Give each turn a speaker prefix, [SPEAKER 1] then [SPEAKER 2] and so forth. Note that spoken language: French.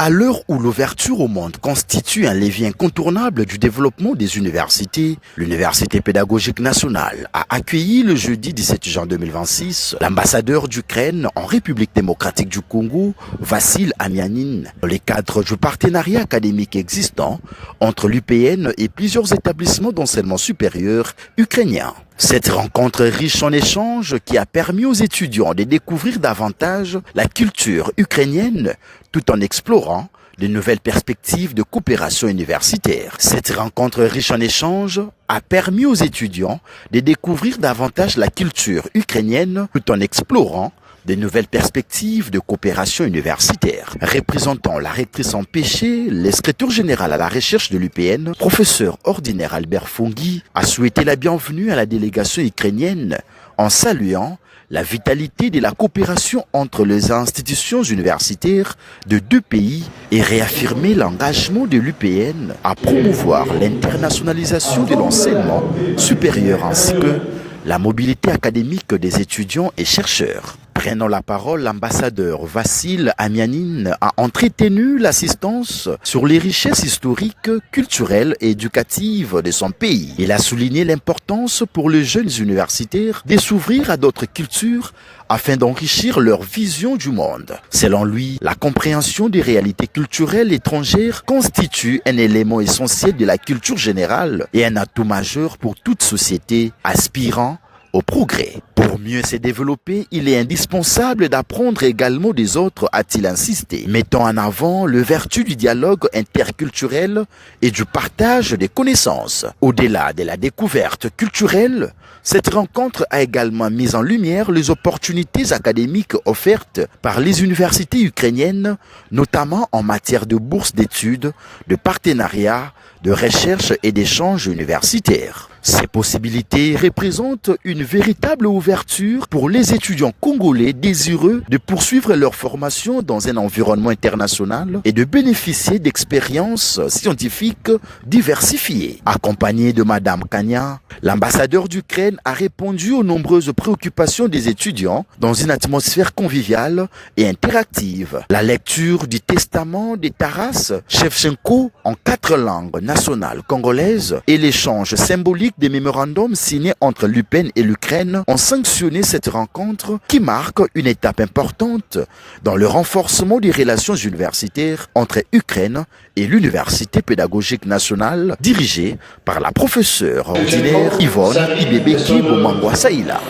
[SPEAKER 1] À l'heure où l'ouverture au monde constitue un levier incontournable du développement des universités, l'Université pédagogique nationale a accueilli le jeudi 17 juin 2026 l'ambassadeur d'Ukraine en République démocratique du Congo, Vassil Amianine, dans le cadre du partenariat académique existant entre l'UPN et plusieurs établissements d'enseignement supérieur ukrainiens. Cette rencontre riche en échanges qui a permis aux étudiants de découvrir davantage la culture ukrainienne tout en explorant de nouvelles perspectives de coopération universitaire. Cette rencontre riche en échanges a permis aux étudiants de découvrir davantage la culture ukrainienne tout en explorant de nouvelles perspectives de coopération universitaire. Représentant la rectrice empêchée, l'inspecteur général à la recherche de l'UPN, professeur ordinaire Albert Fongi, a souhaité la bienvenue à la délégation ukrainienne en saluant la vitalité de la coopération entre les institutions universitaires de deux pays et réaffirmé l'engagement de l'UPN à promouvoir l'internationalisation de l'enseignement supérieur ainsi que la mobilité académique des étudiants et chercheurs. Prenant la parole, l'ambassadeur Vassil Amianine a entretenu l'assistance sur les richesses historiques, culturelles et éducatives de son pays. Il a souligné l'importance pour les jeunes universitaires de s'ouvrir à d'autres cultures afin d'enrichir leur vision du monde. Selon lui, la compréhension des réalités culturelles étrangères constitue un élément essentiel de la culture générale et un atout majeur pour toute société aspirant au progrès. Pour mieux se développer, il est indispensable d'apprendre également des autres, a-t-il insisté, mettant en avant le vertu du dialogue interculturel et du partage des connaissances. Au-delà de la découverte culturelle, cette rencontre a également mis en lumière les opportunités académiques offertes par les universités ukrainiennes, notamment en matière de bourses d'études, de partenariats, de recherche et d'échanges universitaires. Ces possibilités représentent une véritable ouverture pour les étudiants congolais désireux de poursuivre leur formation dans un environnement international et de bénéficier d'expériences scientifiques diversifiées. Accompagné de Madame Kanya, l'ambassadeur d'Ukraine a répondu aux nombreuses préoccupations des étudiants dans une atmosphère conviviale et interactive. La lecture du testament de Taras Shevchenko en 4 langues nationales congolaises et l'échange symbolique des mémorandums signés entre l'UPN et l'Ukraine ont sanctionné cette rencontre qui marque une étape importante dans le renforcement des relations universitaires entre Ukraine et l'Université pédagogique nationale dirigée par la professeure ordinaire Yvonne Ibebeki Bomangwa Saïla.